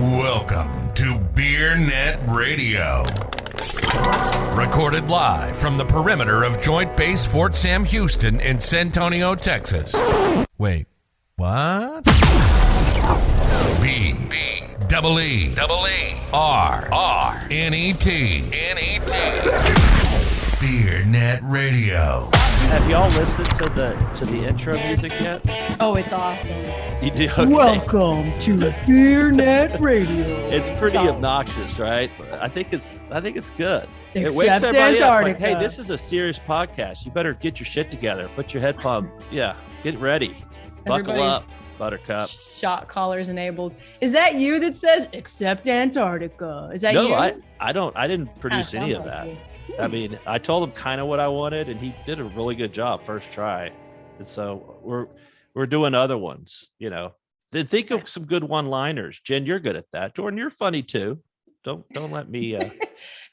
Welcome to Beer Net Radio. Recorded live from the perimeter of Joint Base Fort Sam Houston in San Antonio, Texas. Wait, what? B-double-E-R-N-E-T. Beer Net Radio. Have y'all listened to the intro music yet? Oh, it's awesome. You do? Okay. Welcome to Beer Net Radio. It's pretty obnoxious, right? I think it's good. It Except wakes everybody up. It's like, Antarctica. hey, this is a serious podcast. You better get your shit together. Put your headphone. Yeah, get ready. Buckle Everybody's up, Buttercup. Shot collars enabled. Is that you that says except Antarctica? Is that you? No, I didn't produce Kinda any of sounds that. like you. I mean, I told him kind of what I wanted, and he did a really good job first try. And so we're doing other ones, you know. Then think of some good one-liners. Jen, you're good at that. Jordan, you're funny too. Don't let me.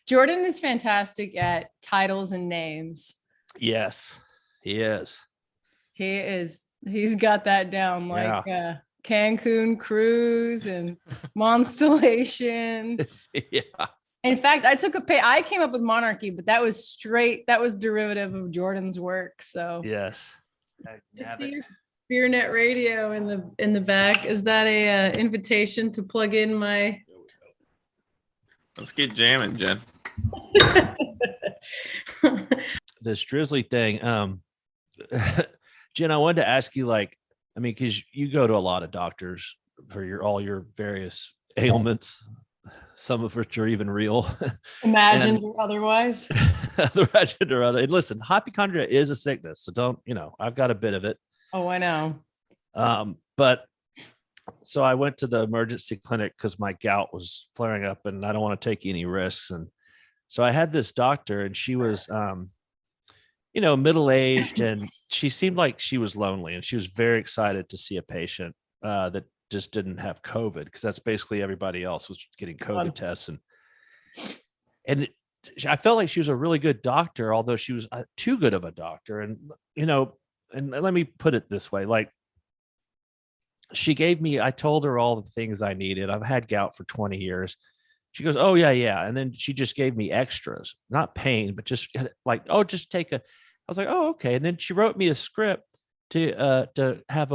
Jordan is fantastic at titles and names. Yes, he is. He's got that down like Cancun Cruise and Monstellation. Yeah. In fact, I came up with Monarchy, but that was derivative of Jordan's work. So Yes. Beer Net Radio in the back. Is that a invitation to plug in my? Let's get jamming, Jen. This Drizly thing. Jen, I wanted to ask you, because you go to a lot of doctors for all your various ailments, some of which are even real. Imagined or otherwise. Imagined or other. And listen, hypochondria is a sickness, so don't, I've got a bit of it. Oh, I know. But so I went to the emergency clinic because my gout was flaring up and I don't want to take any risks. And so I had this doctor, and she was, middle-aged, and she seemed like she was lonely, and she was very excited to see a patient that just didn't have COVID, because that's basically everybody else was getting COVID tests. And I felt like she was a really good doctor, although she was too good of a doctor. And, and let me put it this way, I told her all the things I needed. I've had gout for 20 years. She goes, oh yeah. And then she just gave me extras, not pain, but just just take I was like, oh, okay. And then she wrote me a script to have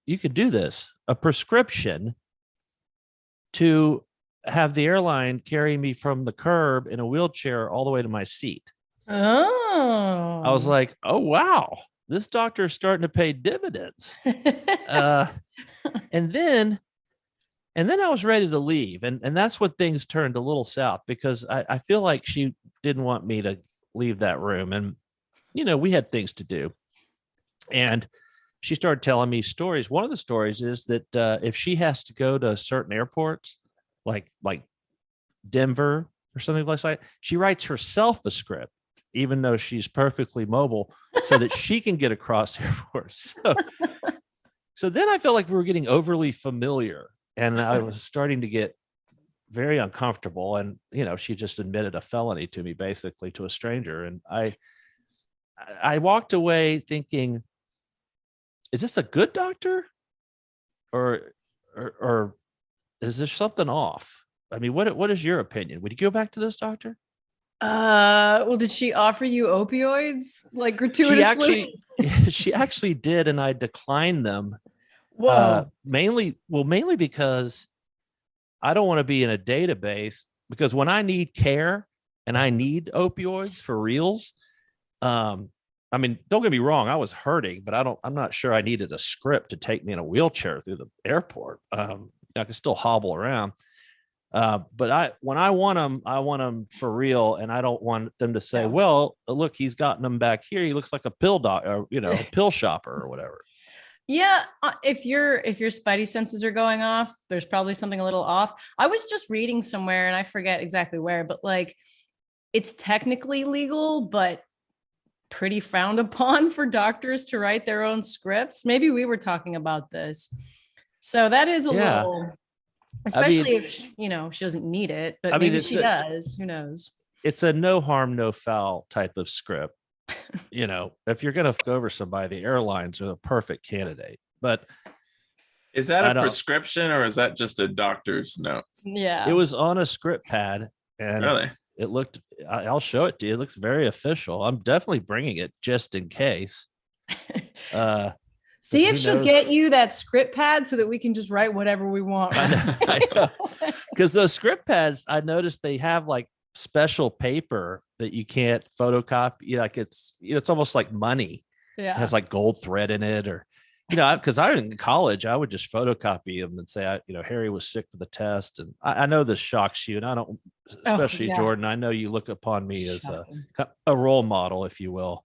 you could do this, a prescription to have the airline carry me from the curb in a wheelchair all the way to my seat. Oh, I was like, oh, wow, this doctor is starting to pay dividends. And then I was ready to leave. And that's when things turned a little south, because I feel like she didn't want me to leave that room. And, we had things to do. And she started telling me stories. One of the stories is that if she has to go to certain airports, like Denver or something like that, she writes herself a script, even though she's perfectly mobile, so that she can get across airports. So then I felt like we were getting overly familiar, and I was starting to get very uncomfortable. And, she just admitted a felony to me, basically, to a stranger. And I walked away thinking, is this a good doctor or is there something off? I mean, what is your opinion? Would you go back to this doctor? Well, did she offer you opioids gratuitously? She actually did, and I declined them. Whoa. Mainly because I don't want to be in a database, because when I need care and I need opioids for reals, I mean, don't get me wrong, I was hurting, but I'm not sure I needed a script to take me in a wheelchair through the airport. I can still hobble around. But when I want them for real, and I don't want them to say, well, look, he's gotten them back here. He looks like a pill a pill shopper or whatever. Yeah, if your spidey senses are going off, there's probably something a little off. I was just reading somewhere, and I forget exactly where, but it's technically legal, but pretty frowned upon for doctors to write their own scripts. Maybe we were talking about this. So that is a little, especially if she doesn't need it, but maybe she does. Who knows? It's a no harm, no foul type of script. If you're going to go over somebody, the airlines are the perfect candidate. But Is that I a don't. prescription or is that just a doctor's note? Yeah. It was on a script pad, and Really? it looked. I'll show it to you. It looks very official. I'm definitely bringing it just in case. See if who she'll knows? get you that script pad so that we can just write whatever we want. I know. Because those script pads, I noticed they have like special paper that you can't photocopy. Like it's almost like money. It Yeah. has like gold thread in it, or because I was in college, I would just photocopy them and say, Harry was sick for the test, and I know this shocks you, and I don't, especially yeah. Jordan. I know you look upon me as Shocking. a role model, if you will.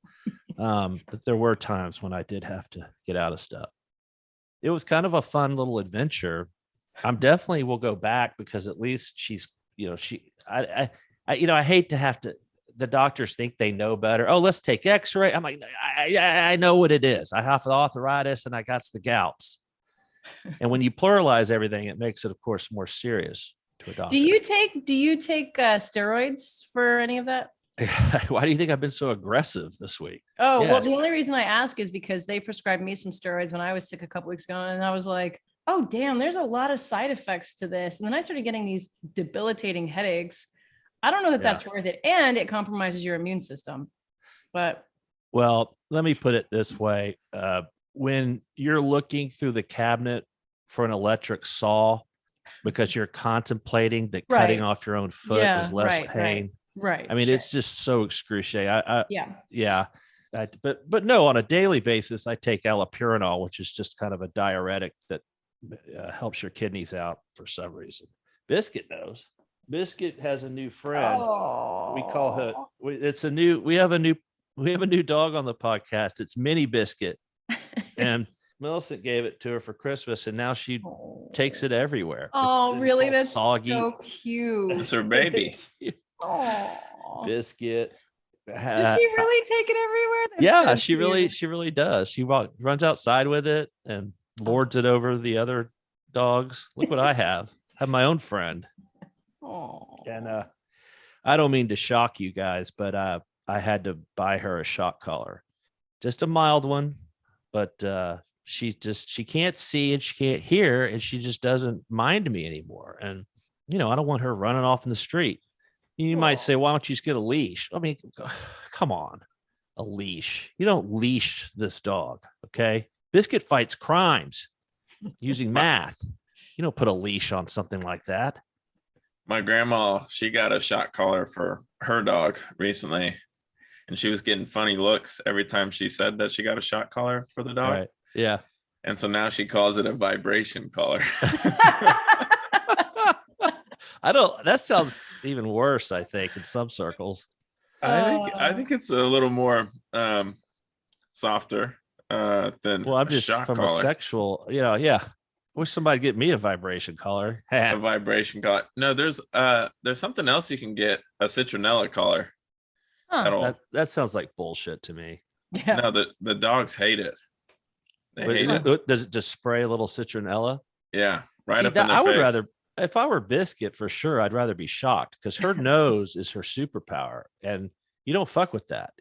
But there were times when I did have to get out of stuff. It was kind of a fun little adventure. I'm definitely will go back because at least she's, I hate to have to. The doctors think they know better. Oh, let's take X-ray. I'm like, I know what it is. I have the arthritis and I got the gouts. And when you pluralize everything, it makes it, of course, more serious to a doctor. Do you take steroids for any of that? Why do you think I've been so aggressive this week? Oh, well, the Yes. only reason I ask is because they prescribed me some steroids when I was sick a couple weeks ago. And I was like, oh, damn, there's a lot of side effects to this. And then I started getting these debilitating headaches. I don't know that that's worth it. And it compromises your immune system. But Well, let me put it this way. When you're looking through the cabinet for an electric saw because you're contemplating that cutting off your own foot is less pain. Right. I mean, it's just so excruciating. Yeah. But no, on a daily basis, I take allopurinol, which is just kind of a diuretic that helps your kidneys out for some reason. Biscuit knows. Biscuit has a new friend. We call her. We have a new dog on the podcast. It's Mini Biscuit, and Millicent gave it to her for Christmas, and now she takes it everywhere. Oh, really? That's soggy. so cute. It's her baby. Biscuit. Does she really take it everywhere? That's Yeah, so she really does. She runs outside with it and lords it over the other dogs. Look what I have. I have my own friend. And I don't mean to shock you guys, but I had to buy her a shock collar, just a mild one, but she can't see and she can't hear, and she just doesn't mind me anymore. And I don't want her running off in the street. You might say, why don't you just get a leash? I mean, come on, a leash. You don't leash this dog, okay? Biscuit fights crimes using math. You don't put a leash on something like that. My grandma, she got a shock collar for her dog recently, and she was getting funny looks every time she said that she got a shock collar for the dog. Right. Yeah. And so now she calls it a vibration collar. That sounds even worse, I think, in some circles. I think it's a little more softer than Well, I'm just shock from collar. a sexual, yeah. Wish somebody get me a vibration collar. A vibration collar. No, there's something else you can get, a citronella collar. That sounds like bullshit to me. Yeah. No, the dogs hate it. They hate it. Does it just spray a little citronella? Yeah, right See, up in their I would face. rather, if I were Biscuit for sure, I'd rather be shocked because her nose is her superpower, and you don't fuck with that.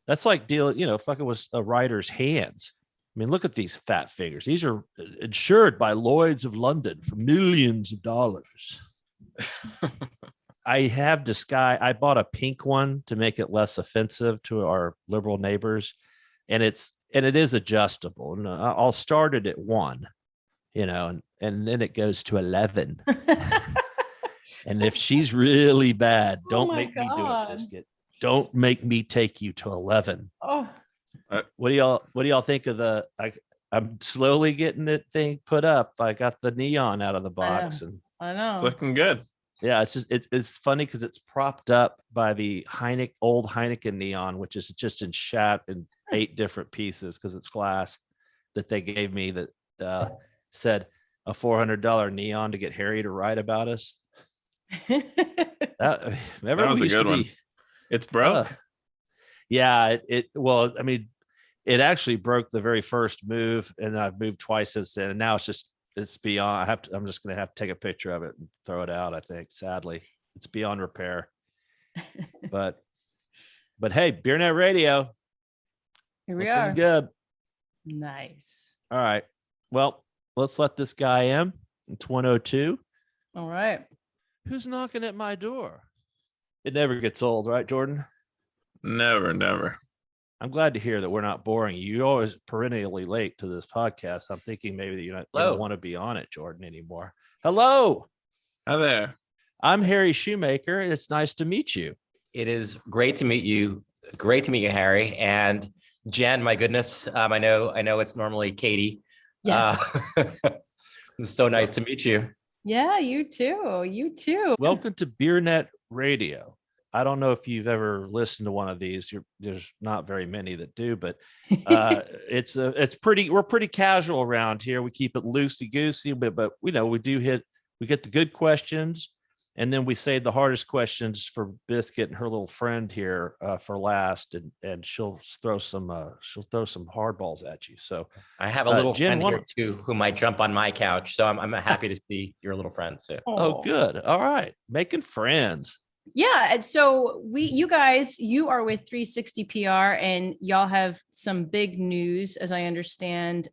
That's like fucking with a writer's hands. I mean, look at these fat fingers. These are insured by Lloyd's of London for millions of dollars. I bought a pink one to make it less offensive to our liberal neighbors, and it is adjustable. And I'll start it at 1, and then it goes to 11. And if she's really bad, don't make me do it, Biscuit. Don't make me take you to 11. Oh. What do y'all think of I'm slowly getting that thing put up. I got the neon out of the box, and I know. It's looking good. yeah, it's just it's funny because it's propped up by the old Heineken neon, which is just in 8 different pieces because it's glass that they gave me that said a $400 neon to get Harry to write about us. That was a good one. It's broke. Yeah, it actually broke the very first move, and I've moved twice since then. And now it's beyond. I'm just gonna have to take a picture of it and throw it out. I think, sadly, it's beyond repair. but hey, Beer Net Radio. Here we looking are. Good. Nice. All right. Well, Let's let this guy in. It's 102. All right. Who's knocking at my door? It never gets old, right, Jordan? Never, never. I'm glad to hear that we're not boring you. You're always perennially late to this podcast. I'm thinking maybe that you don't want to be on it, Jordan, anymore. Hello. Hi there. I'm Harry Shoemaker. It's nice to meet you. It is great to meet you. Great to meet you, Harry. And Jenn, my goodness, I know it's normally Katie. Yes. It's so nice to meet you. Yeah, you too. You too. Welcome to BeerNet Radio. I don't know if you've ever listened to one of these. There's not very many that do, but we're pretty casual around here. We keep it loosey goosey, but we get the good questions, and then we save the hardest questions for Biscuit and her little friend here for last, and she'll throw some hardballs at you. So I have a little Jenn, friend here too who might jump on my couch. So I'm happy to see your little friend too. Oh, good. All right, making friends. Yeah. And so you are with 360 PR, and y'all have some big news, as I understand.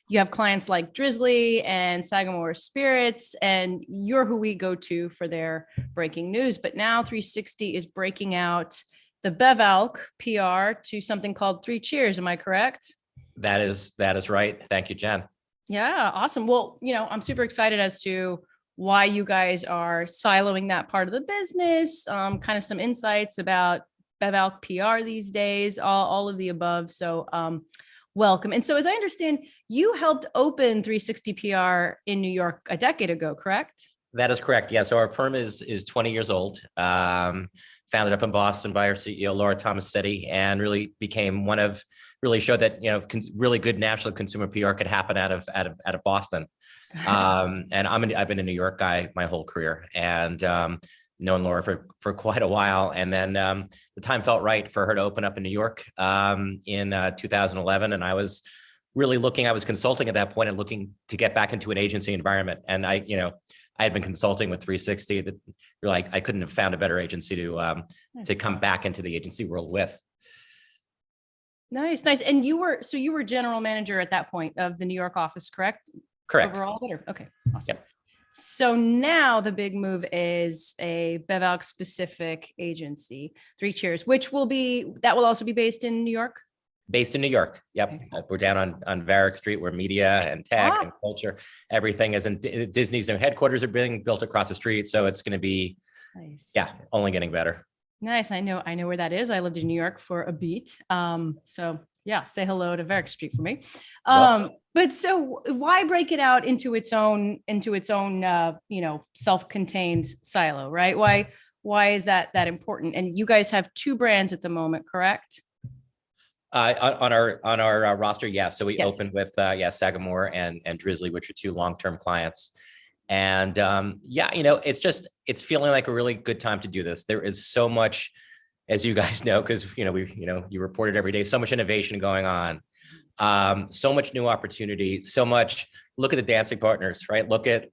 You have clients like Drizly and Sagamore Spirits, and you're who we go to for their breaking news. But now 360 is breaking out the bev-alc PR to something called Three Cheers. Am I correct? That is right. Thank you, Jenn. Yeah. Awesome. Well, I'm super excited as to why you guys are siloing that part of the business, kind of some insights about bev-alc PR these days, all of the above. So welcome. And so as I understand, you helped open 360 PR in New York a decade ago, correct? That is correct. Yeah. So our firm is 20 years old, founded up in Boston by our CEO, Laura Tomasetti, and really showed that, really good national consumer PR could happen out of Boston. And I've been a New York guy my whole career, and known Laura for quite a while. And then the time felt right for her to open up in New York in 2011. And I was consulting at that point and looking to get back into an agency environment. And I had been consulting with 360. That I couldn't have found a better agency to come back into the agency world with. Nice. And you were general manager at that point of the New York office, correct? Correct. Overall, okay, awesome. Yep. So now the big move is a bev-alc specific agency, Three Cheers, which will also be based in New York. Based in New York. Yep. Okay. We're down on Varick Street, where media and tech and culture, everything is in Disney's new headquarters are being built across the street. So it's going to be, nice. Yeah, only getting better. Nice. I know where that is. I lived in New York for a beat. So yeah, say hello to Varick Street for me. But so why break it out into its own self-contained silo, right? Why is that important? And you guys have two brands at the moment, correct? On our roster, yeah. So we opened with Sagamore and Drizly, which are two long-term clients. And it's feeling like a really good time to do this. There is so much, as you guys know, because you report it every day, so much innovation going on, so much new opportunity, so much. Look at the dancing partners, right? Look at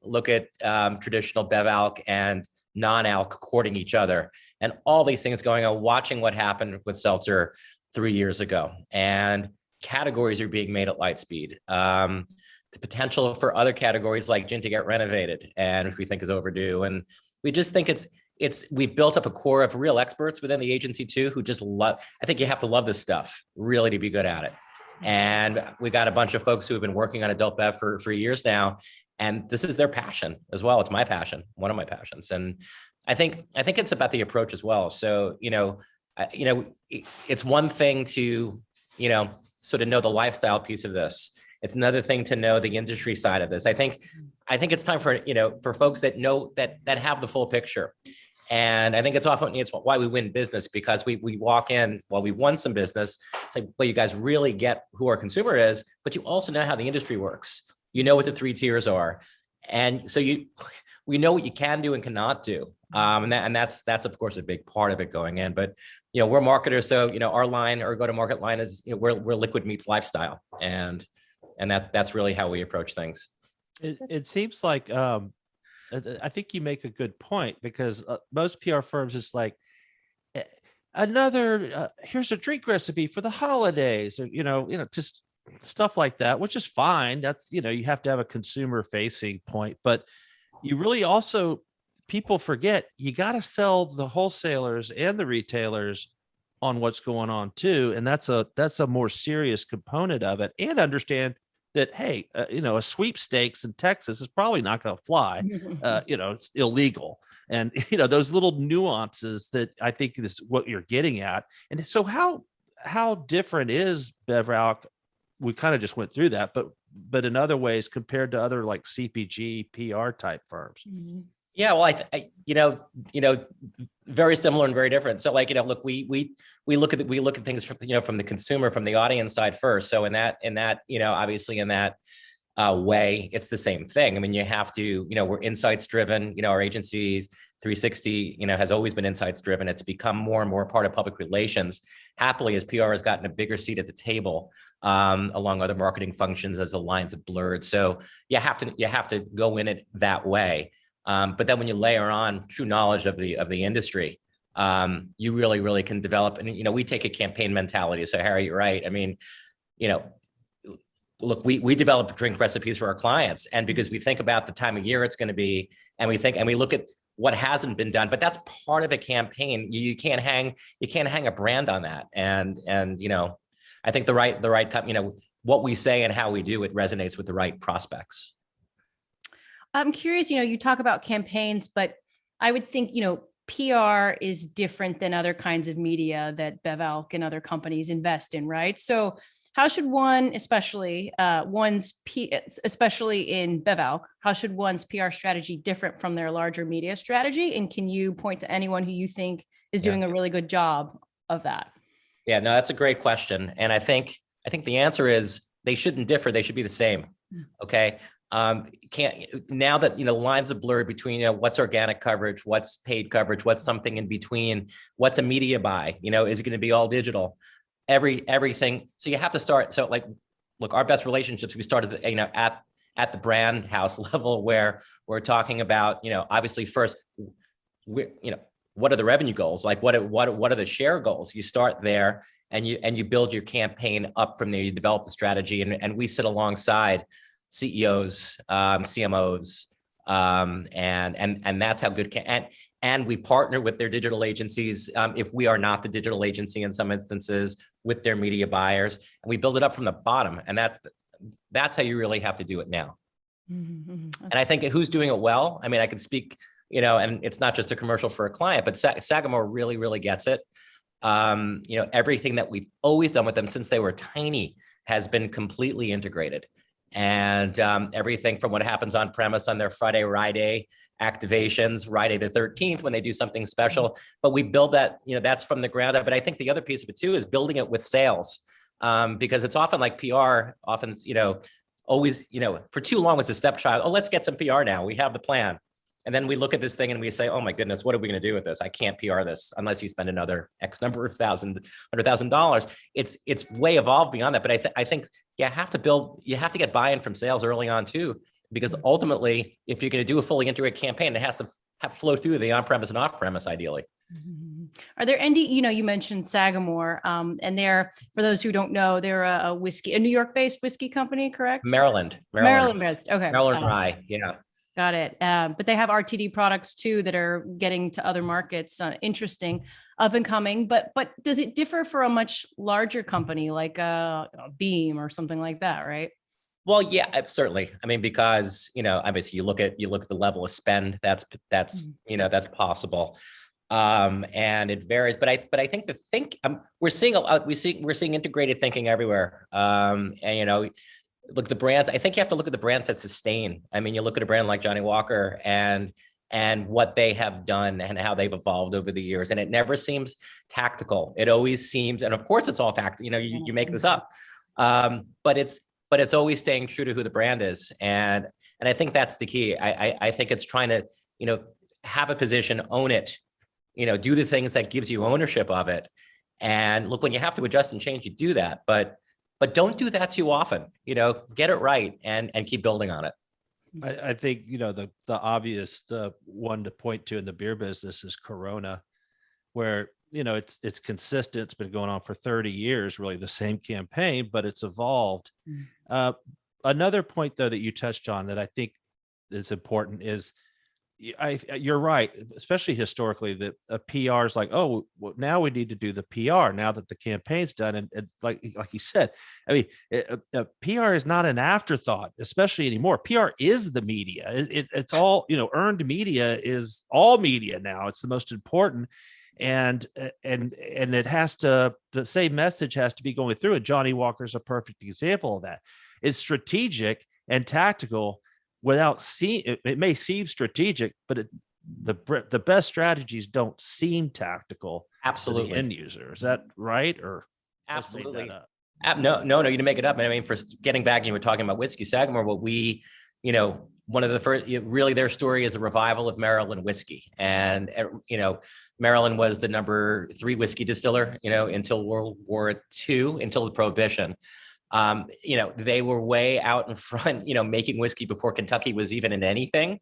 traditional bev-alc and non-alc courting each other, and all these things going on. Watching what happened with seltzer 3 years ago, and categories are being made at light speed. The potential for other categories like gin to get renovated, and which we think is overdue, and we just think we've built up a core of real experts within the agency too, who just love. I think you have to love this stuff really to be good at it. And we got a bunch of folks who have been working on adult bev for years now, and this is their passion as well. It's my passion, one of my passions, and I think it's about the approach as well. So it's one thing to sort of know the lifestyle piece of this. It's another thing to know the industry side of this. I think it's time for folks that know that have the full picture. And I think it's why we win business, because we walk in, we won some business. It's like, well, you guys really get who our consumer is, but you also know how the industry works. You know what the three tiers are. And so we know what you can do and cannot do. And that's of course a big part of it going in, but we're marketers. So, our line, or go-to-market line is, we're liquid meets lifestyle. And that's really how we approach things. It seems like, I think you make a good point, because most PR firms is like, here's a drink recipe for the holidays, or, just stuff like that, which is fine. That's, you have to have a consumer facing point, but you really also, people forget, you got to sell the wholesalers and the retailers on what's going on too. And that's a more serious component of it, and understand that, hey, a sweepstakes in Texas is probably not going to fly. It's illegal. And, those little nuances that I think is what you're getting at. And so how different is bev-alc? We kind of just went through that, but in other ways compared to other like CPG, PR type firms. Yeah, well, I very similar and very different. So, like, look, we look at things from the consumer, from the audience side first. So in that obviously in that way, it's the same thing. I mean, you have to, we're insights driven. Our agencies 360, has always been insights driven. It's become more and more part of public relations. Happily, as PR has gotten a bigger seat at the table, along other marketing functions as the lines have blurred. So you have to go in it that way. But then when you layer on true knowledge of the industry, you really can develop. And, we take a campaign mentality. So Harry, you're right. I mean, look, we develop drink recipes for our clients, and because we think about the time of year it's going to be, and we look at what hasn't been done, but that's part of a campaign. You can't hang a brand on that. And I think the right, what we say and how we do it resonates with the right prospects. I'm curious, you talk about campaigns, but I would think, PR is different than other kinds of media that bev-alc and other companies invest in, right? So how should one, especially in bev-alc, how should one's PR strategy different from their larger media strategy? And can you point to anyone who you think is doing a really good job of that? Yeah, no, that's a great question. And I think the answer is they shouldn't differ. They should be the same. Okay. Now that, lines are blurred between, what's organic coverage, what's paid coverage, what's something in between, what's a media buy, is it going to be all digital? Everything. So you have to start. So like, look, our best relationships, we started, at the brand house level, where we're talking about, obviously first, what are the revenue goals? Like what are the share goals? You start there and you build your campaign up from there. You develop the strategy, and we sit alongside CEOs, CMOs, and that's how good and we partner with their digital agencies, if we are not the digital agency in some instances, with their media buyers, and we build it up from the bottom. And that's how you really have to do it now. And I think who's doing it well. I mean, I could speak, and it's not just a commercial for a client, but Sagamore really gets it. Everything that we've always done with them since they were tiny has been completely integrated. And everything from what happens on premise on their Friday Rye Day activations, Friday the 13th, when they do something special, but we build that, that's from the ground up. But I think the other piece of it too is building it with sales, because it's often like PR, always, for too long was a stepchild. Oh, let's get some PR now. We have the plan. And then we look at this thing and we say, oh my goodness, what are we going to do with this? I can't PR this unless you spend another X number of $100,000. It's way evolved beyond that. But I think you have to get buy-in from sales early on too, because ultimately, if you're going to do a fully integrated campaign, it has to flow through the on-premise and off-premise ideally. Are there any, you mentioned Sagamore, and they're, for those who don't know, they're a New York-based whiskey company, correct? Maryland-based. Okay. Maryland Rye. Yeah. Got it. But they have RTD products too that are getting to other markets. Interesting, up and coming. But does it differ for a much larger company like a Beam or something like that, right? Well, yeah, certainly. I mean, because obviously you look at the level of spend. That's possible, and it varies. But I think we're seeing integrated thinking everywhere. And look, the brands, I think you have to look at the brands that sustain. I mean, you look at a brand like Johnny Walker and what they have done and how they've evolved over the years. And it never seems tactical. It always seems, and of course it's all tactical, you make this up. But it's always staying true to who the brand is. And I think that's the key. I think it's trying to, have a position, own it, do the things that gives you ownership of it. And look, when you have to adjust and change, you do that. But don't do that too often, get it right and keep building on it. I think, the obvious one to point to in the beer business is Corona, where, it's consistent. It's been going on for 30 years, really the same campaign, but it's evolved. Another point though that you touched on that I think is important is you're right, especially historically, that a PR is like, oh, well, now we need to do the PR now that the campaign's done. And like you said, I mean, PR is not an afterthought, especially anymore. PR is the media. It's all, earned media is all media now. It's the most important. And it has to, the same message has to be going through. And Johnny Walker's a perfect example of that. It's strategic and tactical. Without seeing, it may seem strategic, but the best strategies don't seem tactical. Absolutely. To the end user. Is that right? Or absolutely? No, you didn't make it up. I mean, for getting back, you were talking about whiskey Sagamore. What we, one of the first, really, their story is a revival of Maryland whiskey, and Maryland was the number 3 whiskey distiller, until World War II, until the Prohibition. They were way out in front, making whiskey before Kentucky was even in anything.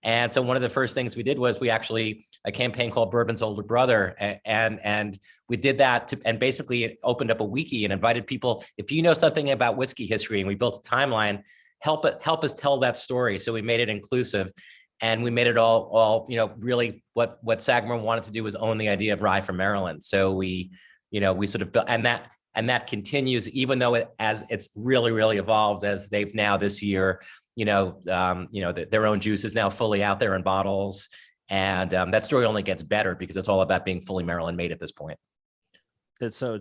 And so one of the first things we did was a campaign called Bourbon's Older Brother. And we did that and basically it opened up a wiki and invited people, if you know something about whiskey history, and we built a timeline, help us tell that story. So we made it inclusive, and we made it all, really what Sagamore wanted to do was own the idea of rye from Maryland. So we sort of built, and that continues, even though it's really, really evolved, as they've now this year, their own juice is now fully out there in bottles. And that story only gets better because it's all about being fully Maryland made at this point. And so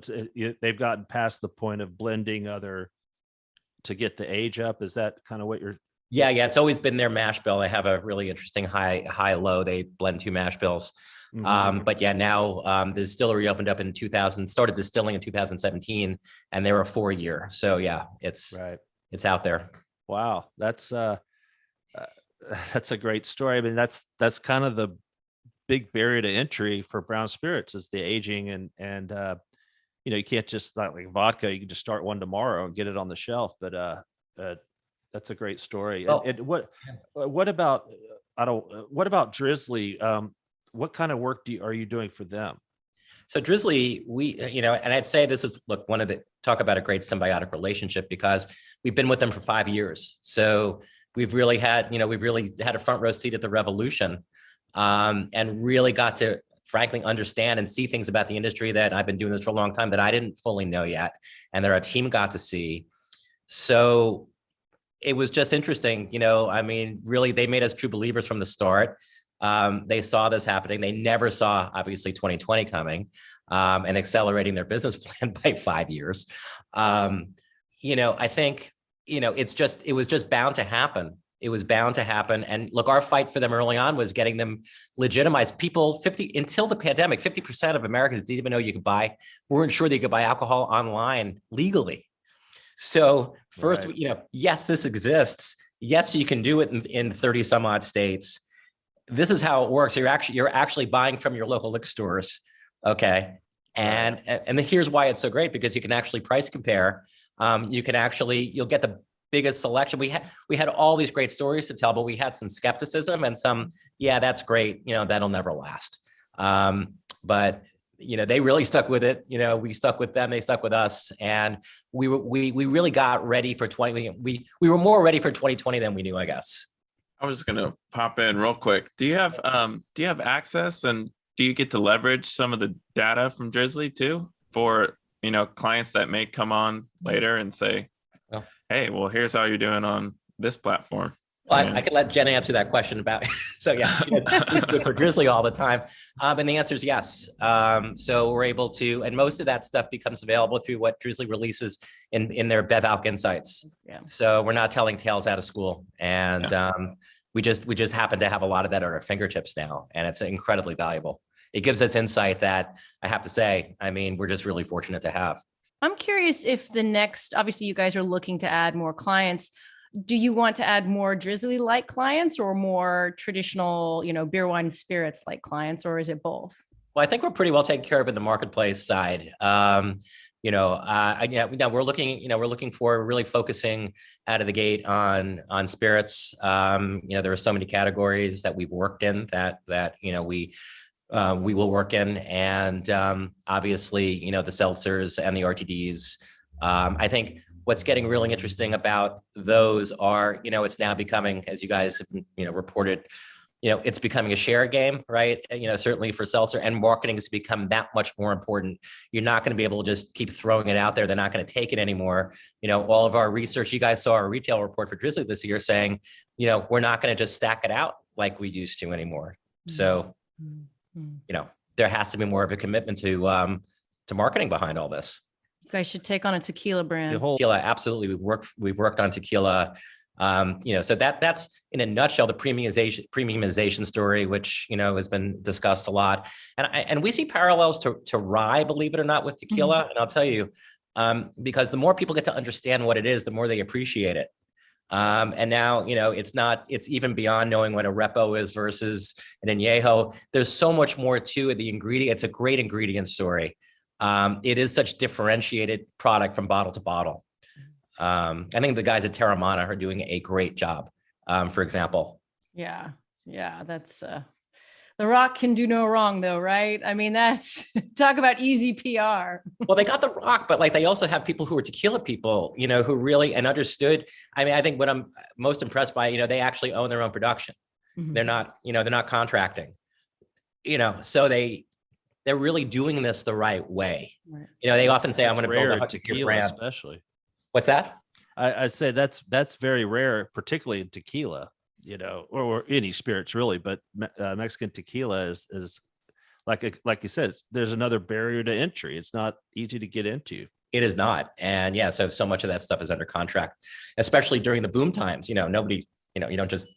they've gotten past the point of blending to get the age up. Is that kind of what you're? Yeah. It's always been their mash bill. They have a really interesting high, low. They blend 2 mash bills. But yeah, now the distillery opened up in 2000, started distilling in 2017, and they were a 4-year. So yeah, it's out there. Wow. That's a great story. I mean, that's kind of the big barrier to entry for brown spirits is the aging and you can't just like vodka, you can just start one tomorrow and get it on the shelf. But that's a great story. Well, what about Drizly? What kind of work are you doing for them? So Drizly, and I'd say this is, look, talk about a great symbiotic relationship, because we've been with them for 5 years. So we've really had a front row seat at the revolution, and really got to frankly understand and see things about the industry that I've been doing this for a long time that I didn't fully know yet, and that our team got to see. So it was just interesting, really, they made us true believers from the start. They saw this happening. They never saw, obviously, 2020 coming, and accelerating their business plan by 5 years. I think, it was just bound to happen. It was bound to happen. And look, our fight for them early on was getting them legitimized. People, until the pandemic, 50% of Americans didn't even know weren't sure they could buy alcohol online legally. So first, yes, this exists. Yes, you can do it in 30 some odd states. This is how it works. You're actually buying from your local liquor stores. Okay. And here's why it's so great, because you can actually price compare. You'll get the biggest selection. We had all these great stories to tell, but we had some skepticism and some, yeah, that's great. That'll never last. But they really stuck with it. We stuck with them, they stuck with us. And we really got ready for 2020. We were more ready for 2020 than we knew, I guess. I was going to pop in real quick. Do you have access, and do you get to leverage some of the data from Drizly too for, clients that may come on later and say, hey, well, here's how you're doing on this platform? Well, I could let Jenn answer that question about, so yeah, we do for Drizly all the time. And the answer is yes. So we're able to, and most of that stuff becomes available through what Drizly releases in their bev-alc insights. Yeah. So we're not telling tales out of school. And we just happen to have a lot of that at our fingertips now. And it's incredibly valuable. It gives us insight that I have to say, we're just really fortunate to have. I'm curious if obviously you guys are looking to add more clients. Do you want to add more Drizly-like clients or more traditional, beer, wine, spirits-like clients, or is it both? Well, I think we're pretty well taken care of in the marketplace side. We're looking for really focusing out of the gate on spirits. There are so many categories that we've worked in that we will work in, and obviously, you know, the seltzers and the RTDs. I think what's getting really interesting about those are, you know, it's now becoming, as you guys have, you know, reported, you know, it's becoming a share game, right? You know, certainly for seltzer, and marketing has become that much more important. You're not going to be able to just keep throwing it out there. They're not going to take it anymore. You know, all of our research, you guys saw our retail report for Drizly this year saying, you know, we're not going to just stack it out like we used to anymore. So, you know, there has to be more of a commitment to marketing behind all this. You guys should take on a tequila brand. Tequila, absolutely. We've worked on tequila. You know, so that's in a nutshell the premiumization story, which, you know, has been discussed a lot, and we see parallels to rye, believe it or not, with tequila. And I'll tell you, because the more people get to understand what it is, the more they appreciate it. And now, you know, it's even beyond knowing what a repo is versus an añejo. There's so much more to it. The ingredient, it's a great ingredient story. It is such differentiated product from bottle to bottle. I think the guys at Terramana are doing a great job, for example. Yeah. That's The Rock can do no wrong though, right? I mean, that's talk about easy PR. Well, they got The Rock, but like they also have people who are tequila people, you know, who really and understood. I mean, I think what I'm most impressed by, you know, they actually own their own production. They're not, you know, they're not contracting, you know, so they're really doing this the right way. Right. You know, they often say, I'm going to build a tequila brand. Especially. What's that? I say that's very rare, particularly in tequila, you know, or any spirits really. But Mexican tequila is like you said, there's another barrier to entry. It's not easy to get into. It is not, and yeah, so much of that stuff is under contract, especially during the boom times. You know, nobody, you know, you don't just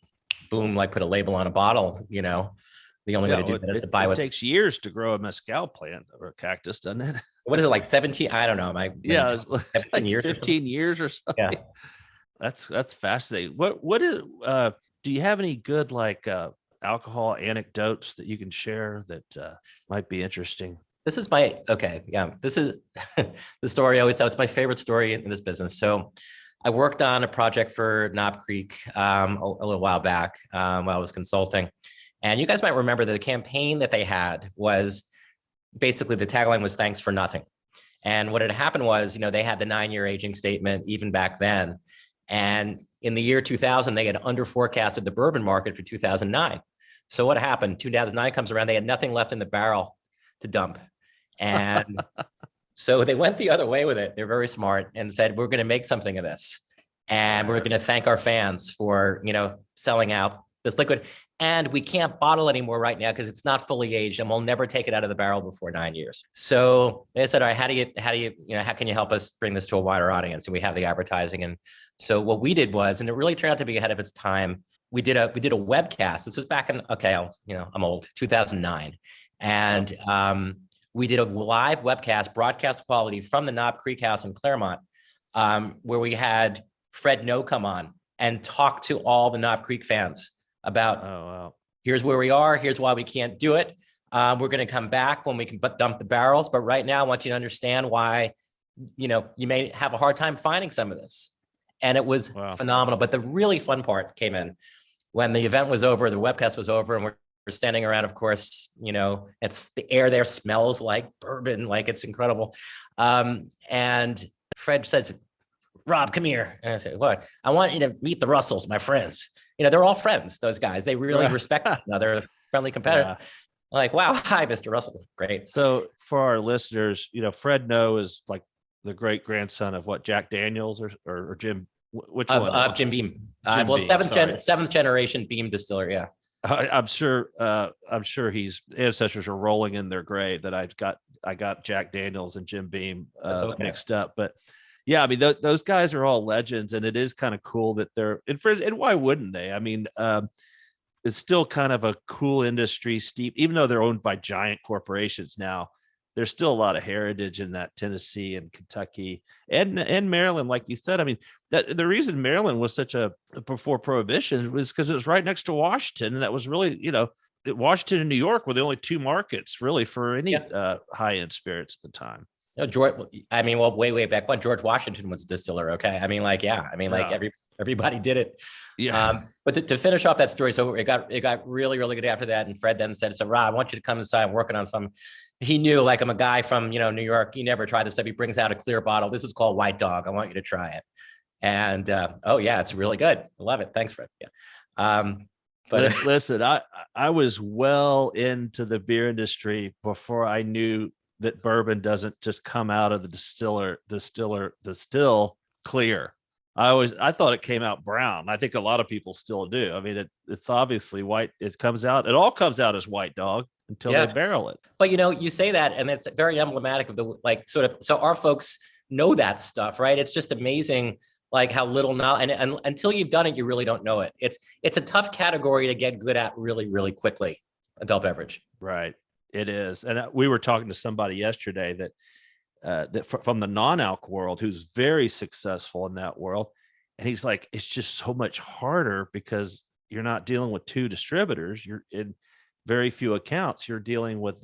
boom like put a label on a bottle. You know, the only way to do that is to buy. It takes years to grow a mezcal plant or a cactus, doesn't it? What is it, like 17? I don't know. 17 like years, 15 years or something. Yeah, that's fascinating. What is? Do you have any good like alcohol anecdotes that you can share that might be interesting? This is This is the story I always tell. It's my favorite story in this business. So, I worked on a project for Knob Creek a little while back while I was consulting, and you guys might remember that the campaign that they had was. Basically, the tagline was "Thanks for nothing," and what had happened was, you know, they had the 9-year aging statement even back then, and in the year 2000, they had under forecasted the bourbon market for 2009. So what happened? 2009 comes around, they had nothing left in the barrel to dump, and so they went the other way with it. They're very smart and said, "We're going to make something of this, and we're going to thank our fans for, you know, selling out this liquid." And we can't bottle anymore right now because it's not fully aged, and we'll never take it out of the barrel before 9 years. So they said, "All right, how can you help us bring this to a wider audience?" And we have the advertising. And so what we did was, and it really turned out to be ahead of its time. We did a webcast. This was back in I'm old, 2009, and we did a live webcast, broadcast quality from the Knob Creek House in Claremont, where we had Fred No come on and talk to all the Knob Creek fans about, here's where we are, here's why we can't do it. We're going to come back when we can dump the barrels. But right now, I want you to understand why, you know, you may have a hard time finding some of this. And it was phenomenal. But the really fun part came in when the event was over, the webcast was over, and we're standing around, of course, you know, it's the air there smells like bourbon, like it's incredible. And Fred says, "Rob, come here." And I said, "What?" "I want you to meet the Russells, my friends." You know, they're all friends, those guys. They really respect one another, friendly competitor. Yeah. Like, wow, hi, Mr. Russell. Great. So for our listeners, you know, Fred No is like the great grandson of what, Jack Daniels or Jim? Which one? Jim Beam. Seventh generation Beam distiller. Yeah. I'm sure his ancestors are rolling in their grave that I got Jack Daniels and Jim Beam mixed up, but. Yeah, I mean, those guys are all legends, and it is kind of cool that they're and why wouldn't they? I mean, it's still kind of a cool industry, steep, even though they're owned by giant corporations now. There's still a lot of heritage in that Tennessee and Kentucky and Maryland, like you said. I mean, that the reason Maryland was such a before Prohibition was because it was right next to Washington, and that was really, you know, Washington and New York were the only two markets really for any high-end spirits at the time. No, George. I mean, well, way back when George Washington was a distiller. Okay, I mean, like, yeah, I mean, like everybody did it. Yeah. But to finish off that story, so it got really, really good after that. And Fred then said, so Rob, I want you to come inside. I'm working on some. He knew, like, I'm a guy from, New York. He never tried this stuff. He brings out a clear bottle. This is called White Dog. I want you to try it. And oh yeah, it's really good. I love it. Thanks, Fred. Yeah. But listen, I was well into the beer industry before I knew that bourbon doesn't just come out of the distill clear. I thought it came out brown. I think a lot of people still do. I mean, it's obviously white. It all comes out as White Dog until they barrel it. But you say that, and it's very emblematic of the, like, sort of, so our folks know that stuff, right? It's just amazing, like, how little now, and until you've done it, you really don't know it. It's a tough category to get good at really, really quickly, adult beverage. Right. It is. And we were talking to somebody yesterday that from the non-alc world, who's very successful in that world. And he's like, it's just so much harder because you're not dealing with 2 distributors. You're in very few accounts. You're dealing with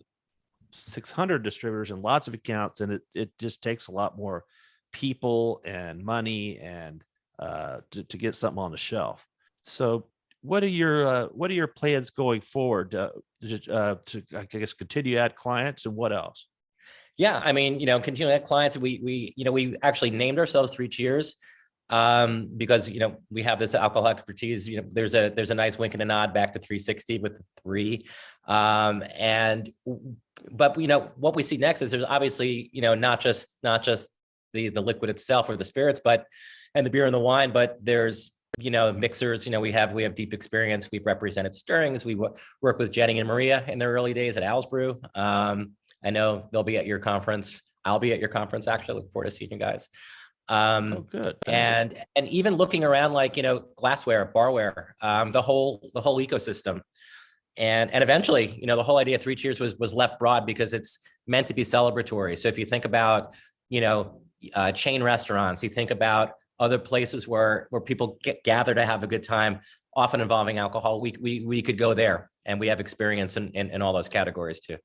600 distributors and lots of accounts. And it just takes a lot more people and money and to get something on the shelf. So what are your plans going forward to I guess continue to add clients, and what else? Yeah, I mean, continue to add clients. We actually named ourselves 3 Cheers because we have this alcohol expertise. There's a nice wink and a nod back to 360 with 3. But what we see next is there's obviously not just the liquid itself or the spirits, and the beer and the wine, but there's mixers. We have deep experience. We've represented stirrings. We work with Jenny and Maria in their early days at Al's Brew. I know they'll be at your conference. I'll be at your conference, actually. Looking forward to seeing you guys. Good. And even looking around, like, glassware, barware, the whole ecosystem. And eventually, the whole idea of 3 Cheers was left broad because it's meant to be celebratory. So if you think about, chain restaurants, you think about other places where people gather to have a good time, often involving alcohol, we could go there, and we have experience in all those categories too.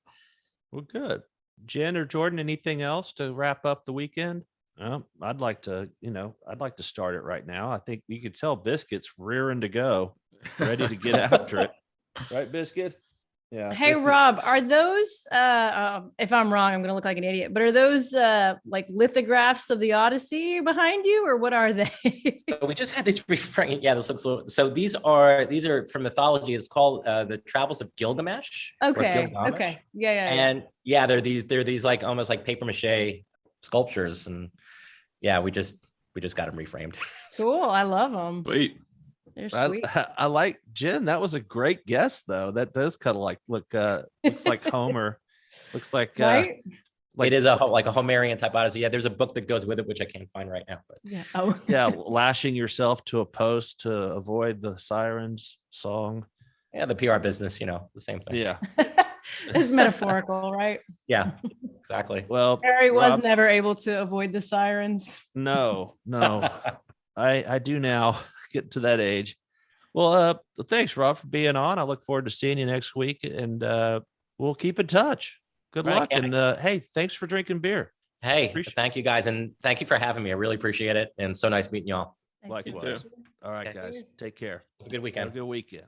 Well, good. Jenn or Jordan, anything else to wrap up the weekend? I'd like to start it right now. I think you could tell Biscuit's rearing to go, ready to get after it. Right, Biscuit? Yeah. Hey, Biscuit's... Rob, are those, if I'm wrong, I'm going to look like an idiot, but are those like lithographs of the Odyssey behind you, or what are they? So we just had these refrain. Yeah, so these are from mythology. It's called the Travels of Gilgamesh. Okay. Okay. Yeah. And yeah, they're these like almost like paper mache sculptures, and yeah, we just got them reframed. Cool. I love them. Wait. They're sweet. I like Jenn. That was a great guess, though. That does kind of looks like Homer. Looks like right? It is a Homerian type Odyssey. Yeah, there's a book that goes with it, which I can't find right now. But yeah. Oh. Yeah, lashing yourself to a post to avoid the sirens song. Yeah, the PR business, the same thing. Yeah. It's metaphorical, right? Yeah, exactly. Well, Harry was never able to avoid the sirens. No. I do now. Get to that age. Well, thanks, Rob, for being on. I look forward to seeing you next week, and we'll keep in touch. Good luck. And hey, thanks for drinking beer. Hey, thank you guys, and thank you for having me. I really appreciate it, and so nice meeting you all. Nice Likewise. All right, guys, take care. Have a good weekend. Have a good weekend.